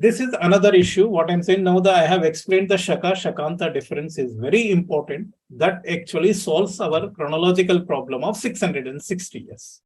this is another issue. What I'm saying now that I have explained the Shaka Sakanta difference is very important. That actually solves our chronological problem of 660 years.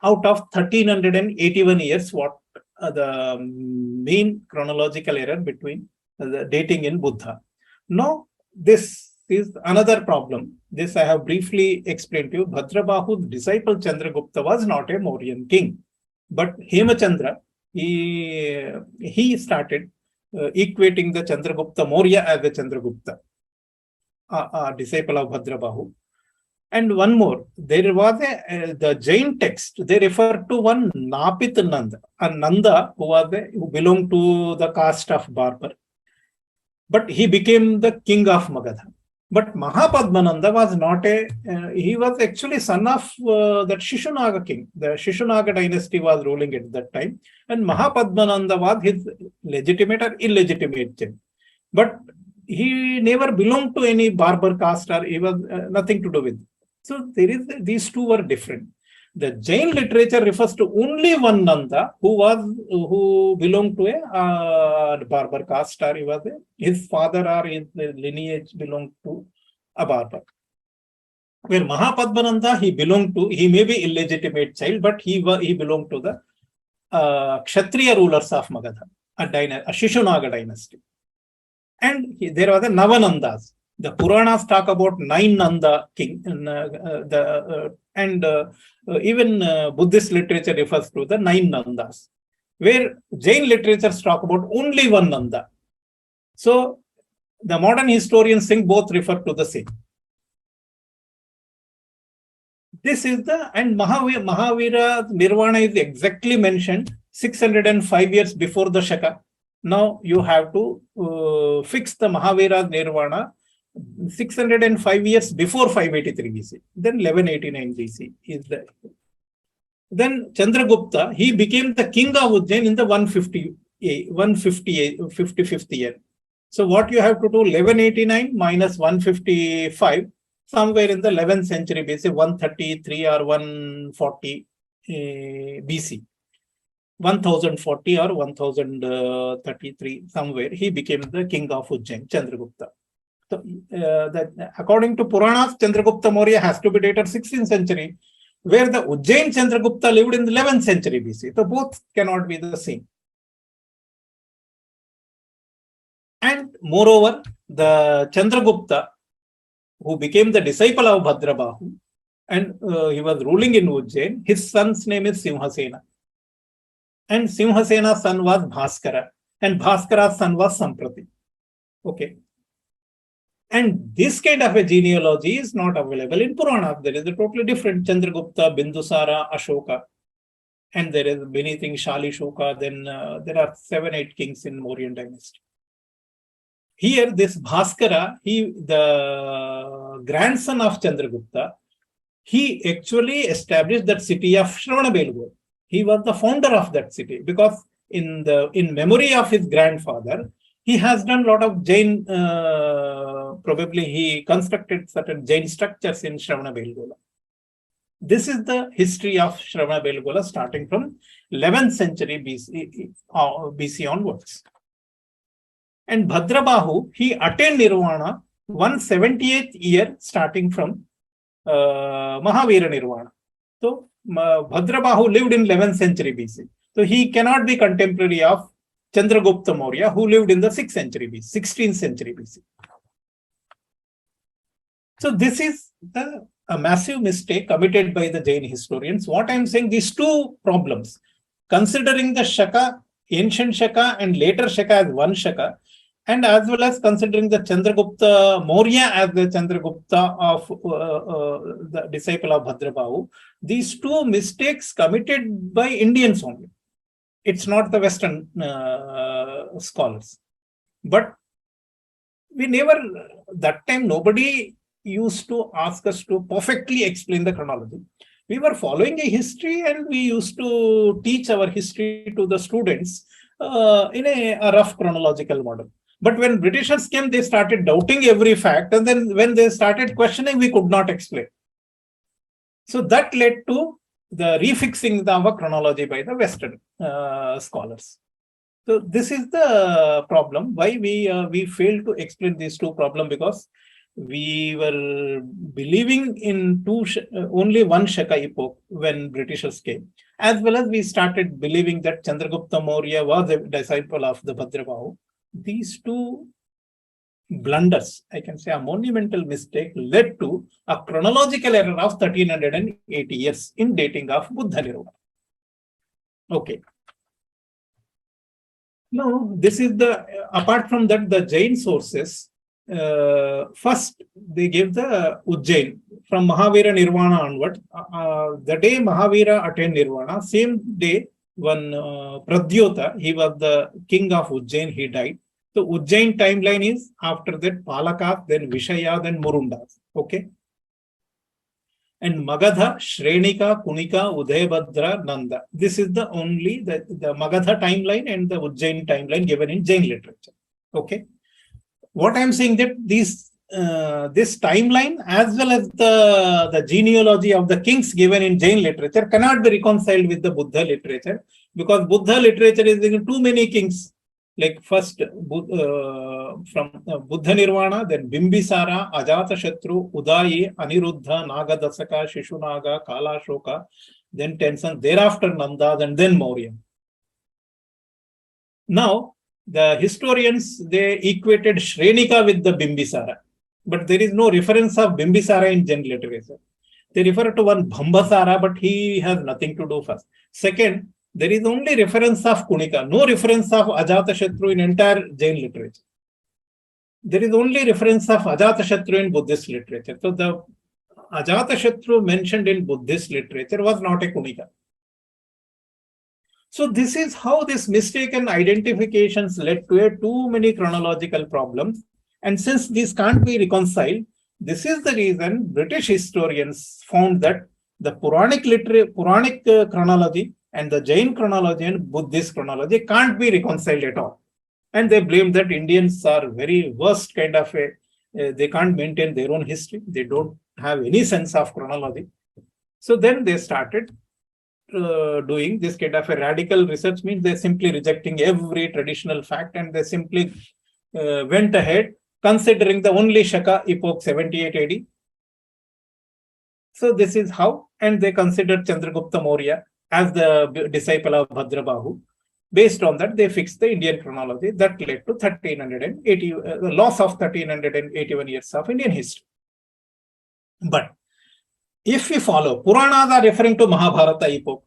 Out of 1381 years, what the main chronological error between the dating in Buddha. Now, this is another problem. This I have briefly explained to you. Bhadrabahu's disciple Chandragupta was not a Mauryan king, but Hemachandra, he started equating the Chandragupta Maurya as the Chandragupta, a disciple of Bhadrabahu. And one more, there was the Jain text, they refer to one Napit Nanda, a Nanda who belonged to the caste of Barbar. But he became the king of Magadha. But Mahapadmananda was not he was actually son of that Shishunaga king. The Shishunaga dynasty was ruling at that time. And Mahapadmananda was his legitimate or illegitimate king. But he never belonged to any Barbar caste, or he was nothing to do with. So these two were different. The Jain literature refers to only one Nanda who belonged to a Barbar caste, or his father or his lineage belonged to a Barbar. Where Mahapadmananda, he may be illegitimate child, but he belonged to the Kshatriya rulers of Magadha, a Shishunaga dynasty. And there were the Navanandas. The Puranas talk about 9 Nanda king, even Buddhist literature refers to the 9 Nandas, where Jain literatures talk about only one Nanda. So the modern historians think both refer to the same. This is and Mahavira Nirvana is exactly mentioned 605 years before the Shaka. Now you have to fix the Mahavira Nirvana 605 years before 583 BC, then 1189 BC is the. Then Chandragupta, he became the king of Ujjain in the 155th year. So what you have to do, 1189 minus 155, somewhere in the 11th century BC, 133 or 140 BC. 1040 or 1033, somewhere, he became the king of Ujjain, Chandragupta. So, according to Puranas, Chandragupta Maurya has to be dated 16th century, where the Ujjain Chandragupta lived in the 11th century BC. So both cannot be the same. And moreover, the Chandragupta, who became the disciple of Bhadrabahu, and he was ruling in Ujjain, his son's name is Simhasena. And Simhasena's son was Bhaskara, and Bhaskara's son was Samprati. Okay. And this kind of a genealogy is not available in Puranas. There is a totally different Chandragupta, Bindusara, Ashoka, and there is many things, Shali Shuka. Then there are 7-8 kings in Mauryan dynasty. Here, this Bhaskara, the grandson of Chandragupta, he actually established that city of Shravanabelgur. He was the founder of that city because in memory of his grandfather, he has done a lot of Jain, probably he constructed certain Jain structures in Shravanabelgola. This is the history of Shravanabelgola starting from 11th century BC onwards. And Bhadrabahu, he attained Nirvana 178th year starting from Mahavira Nirvana. So Bhadrabahu lived in 11th century BC. So he cannot be contemporary of Chandragupta Maurya, who lived in the 6th century BC, 16th century BC. So this is a massive mistake committed by the Jain historians. What I am saying, these two problems, considering the Shaka, ancient Shaka and later Shaka as one Shaka, and as well as considering the Chandragupta Maurya as the Chandragupta of the disciple of Bhadrabahu, these two mistakes committed by Indians only. It's not the Western scholars. But we never, that time nobody used to ask us to perfectly explain the chronology. We were following a history and we used to teach our history to the students in a rough chronological model. But when Britishers came, they started doubting every fact. And then when they started questioning, we could not explain. So that led to the refixing of our chronology by the Western scholars. So this is the problem. Why we failed to explain these two problems, because we were believing in only one Shaka epoch when Britishers came, as well as we started believing that Chandragupta Maurya was a disciple of the Bhadrabahu. These two blunders, I can say a monumental mistake, led to a chronological error of 1380 years in dating of Buddha Nirvana. Okay. No, this is apart from that, the Jain sources, first they gave the Ujjain from Mahavira Nirvana onward. The day Mahavira attained Nirvana, same day when Pradyota, he was the king of Ujjain, he died. So Ujjain timeline is after that Palakas, then Vishaya, then Murundas. Okay. And Magadha, Shrenika, Kunika, Udayabhadra, Nanda. This is the only the Magadha timeline and the Ujjain timeline given in Jain literature. Okay. What I am saying that this timeline as well as the genealogy of the kings given in Jain literature cannot be reconciled with the Buddha literature, because Buddha literature is in too many kings. Like first from Buddha Nirvana, then Bimbisara, Ajatashatru, Udayi, Aniruddha, Nagadasaka, Shishunaga, Kalashoka, then Tenzin, thereafter Nanda, and then Maurya. Now, the historians, they equated Shrenika with the Bimbisara, but there is no reference of Bimbisara in Jain literature. They refer to one Bhambasara, but he has nothing to do first. Second, there is only reference of Kunika, no reference of Ajatashatru in entire Jain literature. There is only reference of Ajatashatru in Buddhist literature. So the Ajatashatru mentioned in Buddhist literature was not a Kunika. So this is how this mistaken identifications led to too many chronological problems. And since these can't be reconciled, this is the reason British historians found that the Puranic chronology and the Jain chronology and Buddhist chronology can't be reconciled at all. And they blamed that Indians are very worst kind of they can't maintain their own history. They don't have any sense of chronology. So then they started doing this kind of a radical research, means they're simply rejecting every traditional fact, and they simply went ahead considering the only Shaka epoch 78 AD. So this is how, and they considered Chandragupta Maurya as the disciple of Bhadrabahu. Based on that, they fixed the Indian chronology that led to 1380, the loss of 1381 years of Indian history. But if we follow, Puranas are referring to Mahabharata epoch.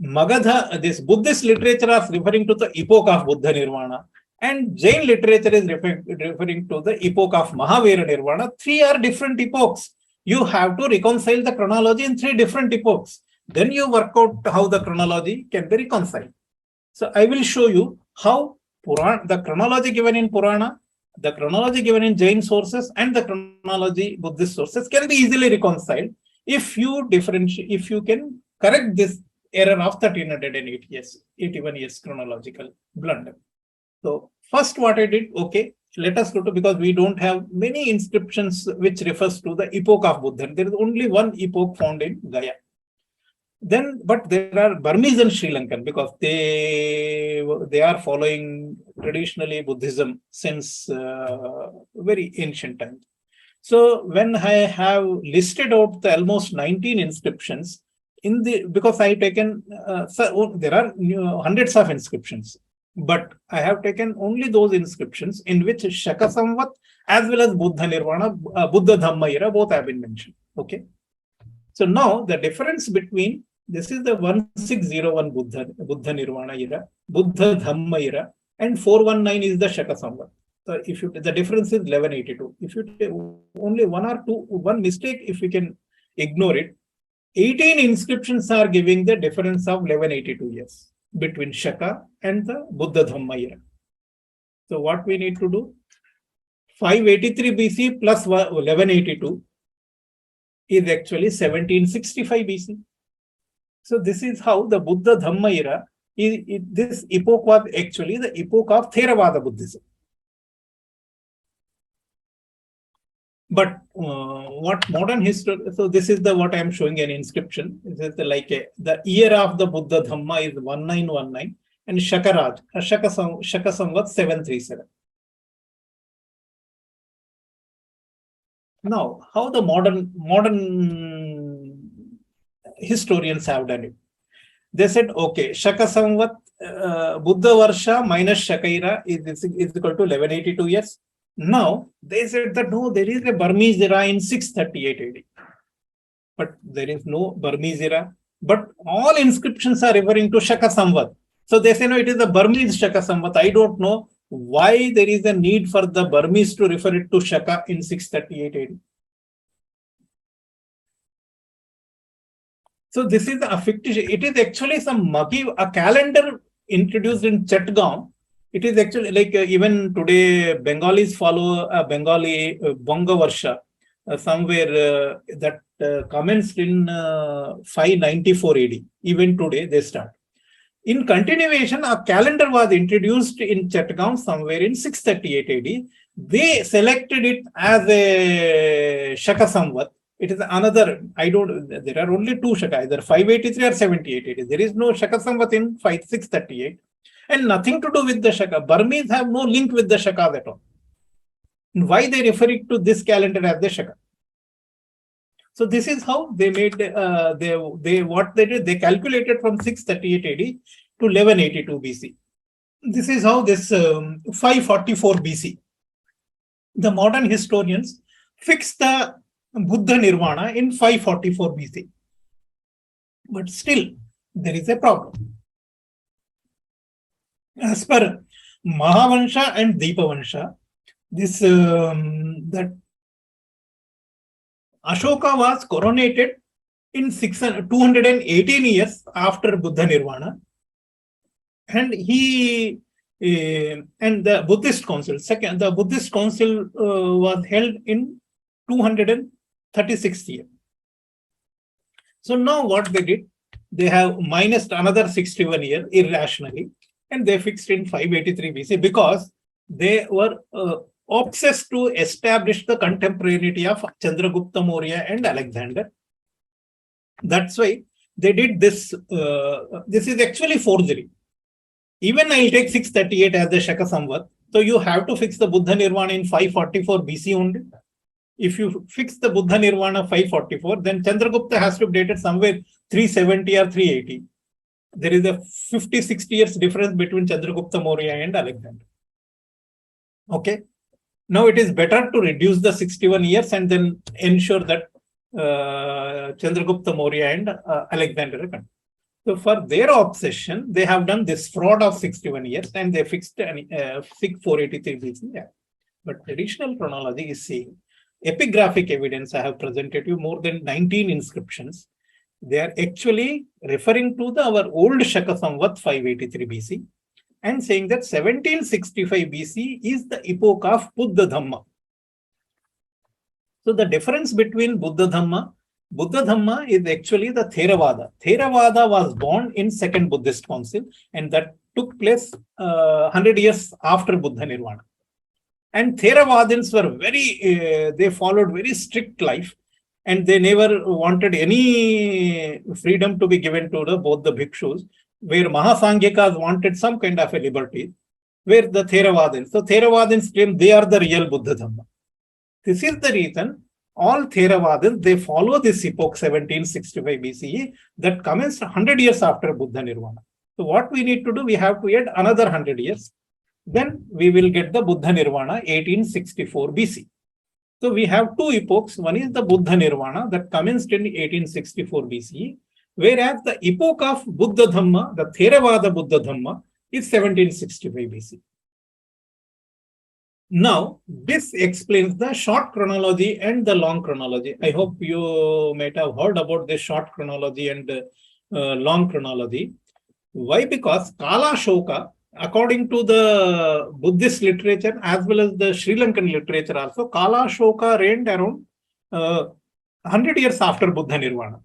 Magadha, this Buddhist literature is referring to the epoch of Buddha Nirvana, and Jain literature is referring to the epoch of Mahavira Nirvana. Three are different epochs. You have to reconcile the chronology in three different epochs. Then you work out how the chronology can be reconciled. So I will show you how the chronology given in Purana, the chronology given in Jain sources, and the chronology Buddhist sources can be easily reconciled if you differentiate, if you can correct this error of 1381 years chronological blunder. So first what I did, okay, let us go to, because we don't have many inscriptions which refers to the epoch of Buddha. There is only one epoch found in Gaya. Then, but there are Burmese and Sri Lankan, because they are following traditionally Buddhism since very ancient times. So when I have listed out the almost 19 inscriptions in the, because I taken there are hundreds of inscriptions, but I have taken only those inscriptions in which Shaka Samvat as well as Buddha Nirvana, Buddha Dhamma era, both have been mentioned. Okay. So now the difference between, this is the 1601 Buddha Nirvana era, Buddha Dhamma era, and 419 is the Shaka Samvat. So if you, the difference is 1182. If you take only one mistake, if we can ignore it, 18 inscriptions are giving the difference of 1182 years between Shaka and the Buddha Dhamma era. So what we need to do? 583 BC plus 1182 is actually 1765 BC. So this is how the Buddha Dhamma era, this epoch was actually the epoch of Theravada Buddhism. But what modern history, so this is the what I am showing an inscription. This is the year of the Buddha Dhamma is 1919. and Shakaraj, Shaka Samvat 737. Now, how the modern historians have done it? They said, okay, Shaka Samvat, Buddha Varsha minus Shakaira is equal to 1182 years. Now, they said that no, there is a Burmese era in 638 AD. But there is no Burmese era. But all inscriptions are referring to Shaka Samvat. So they say, no, it is the Burmese Shaka Samvat. I don't know why there is a need for the Burmese to refer it to Shaka in 638 AD. So this is a fictitious, it is actually some muggy, a calendar introduced in Chatgaon. It is actually like even today, Bengalis follow a Bengali Bonga Varsha, somewhere that commenced in 594 AD. Even today, they start. In continuation, a calendar was introduced in Chatgaon somewhere in 638 AD. They selected it as a Shaka Samvat. It is another, there are only two Shaka, either 583 or 7880. There is no Shaka Samvat in 638 and nothing to do with the Shaka. Burmese have no link with the Shaka at all. And why they refer it to this calendar as the Shaka? So this is how they made, what they did, they calculated from 638 AD to 1182 BC. This is how this 544 BC. The modern historians fixed the Buddha Nirvana in 544 BC. But still, there is a problem. As per Mahavansha and Deepavansha, this that Ashoka was coronated in 218 years after Buddha Nirvana, and and the Buddhist Council, the Buddhist Council was held in 236th year. So now what they did, they have minused another 61 years irrationally, and they fixed in 583 BC because they were obsessed to establish the contemporaneity of Chandragupta Maurya and Alexander. That's why they did this. This is actually forgery. Even I'll take 638 as the Shaka Samvat. So you have to fix the Buddha Nirvana in 544 BC only. If you fix the Buddha Nirvana 544, then Chandragupta has to be dated somewhere 370 or 380. There is a 50-60 years difference between Chandragupta Maurya and Alexander. Okay. Now it is better to reduce the 61 years and then ensure that Chandragupta Maurya and Alexander. So for their obsession, they have done this fraud of 61 years and they fixed 483 BC. Yeah. But traditional chronology is saying epigraphic evidence. I have presented you more than 19 inscriptions. They are actually referring to our old Shaka Samvat 583 BC and saying that 1765 BC is the epoch of Buddha Dhamma. So the difference between Buddha Dhamma is actually the Theravada. Theravada was born in Second Buddhist Council and that took place 100 years after Buddha Nirvana. And Theravadins were they followed very strict life and they never wanted any freedom to be given to both the bhikshus, where Mahasanghikas wanted some kind of a liberty, where the Theravadins. So Theravadins claim they are the real Buddha Dhamma. This is the reason all Theravadins, they follow this epoch 1765 BCE that commenced 100 years after Buddha Nirvana. So what we need to do, we have to add another 100 years. Then we will get the Buddha Nirvana 1864 BC. So we have two epochs. One is the Buddha Nirvana that commenced in 1864 BCE, whereas the epoch of Buddha Dhamma, the Theravada Buddha Dhamma, is 1765 BC. Now, this explains the short chronology and the long chronology. I hope you might have heard about the short chronology and long chronology. Why? Because Kala Shoka, according to the Buddhist literature as well as the Sri Lankan literature also, Kala Shoka reigned around 100 years after Buddha Nirvana.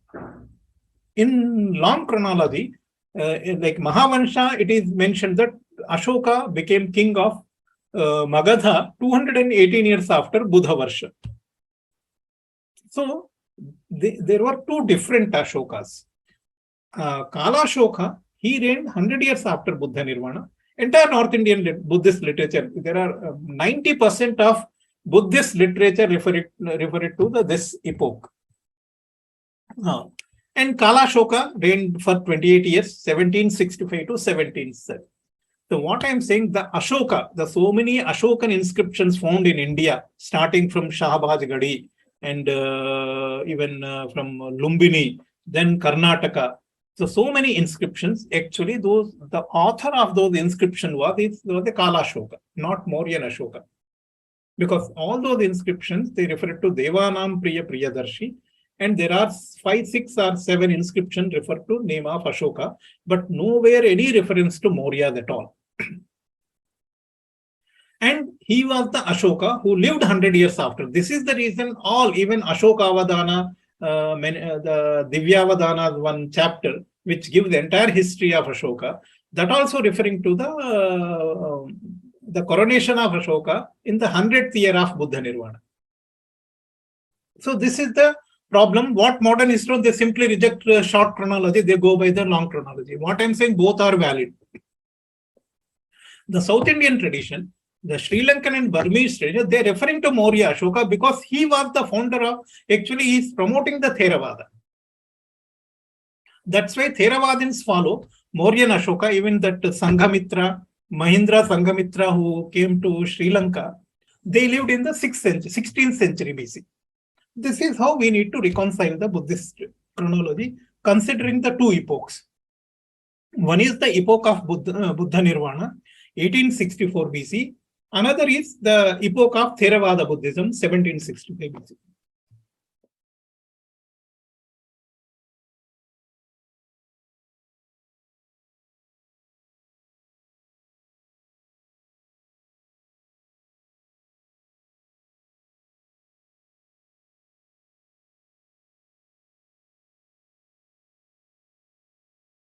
In long chronology, like Mahavansha, it is mentioned that Ashoka became king of Magadha 218 years after Buddha Varsha. So there were two different Ashokas. Kala Shoka, He reigned 100 years after Buddha Nirvana. Entire North Indian Buddhist literature, there are 90% of Buddhist literature referred to this epoch. And Kalashoka reigned for 28 years, 1765 to 1770. So what I'm saying, the Ashoka, the so many Ashokan inscriptions found in India, starting from Shahbaz Gadi and even from Lumbini, then Karnataka. So many inscriptions. Actually, the author of those inscriptions was the Kalashoka, not Mauryan Ashoka. Because all those inscriptions, they refer to Devanam Priya Priyadarshi, and there are 5, 6 or 7 inscriptions refer to name of Ashoka, but nowhere any reference to Maurya at all. And he was the Ashoka who lived 100 years after. This is the reason even Ashokavadana, the Divyavadana, one chapter, which gives the entire history of Ashoka, that also referring to the coronation of Ashoka in the 100th year of Buddha Nirvana. So this is the problem. What modern historians, they simply reject short chronology, they go by the long chronology. What I'm saying, both are valid. The South Indian tradition, the Sri Lankan and Burmese tradition, they're referring to Maurya Ashoka because he was the founder of, actually he's promoting the Theravada. That's why Theravadins follow Mauryan Ashoka, even that Sanghamitra, Mahindra Sanghamitra, who came to Sri Lanka, they lived in the 16th century BC. This is how we need to reconcile the Buddhist chronology, considering the two epochs. One is the epoch of Buddha Nirvana, 1864 BC. Another is the epoch of Theravada Buddhism, 1765 BC.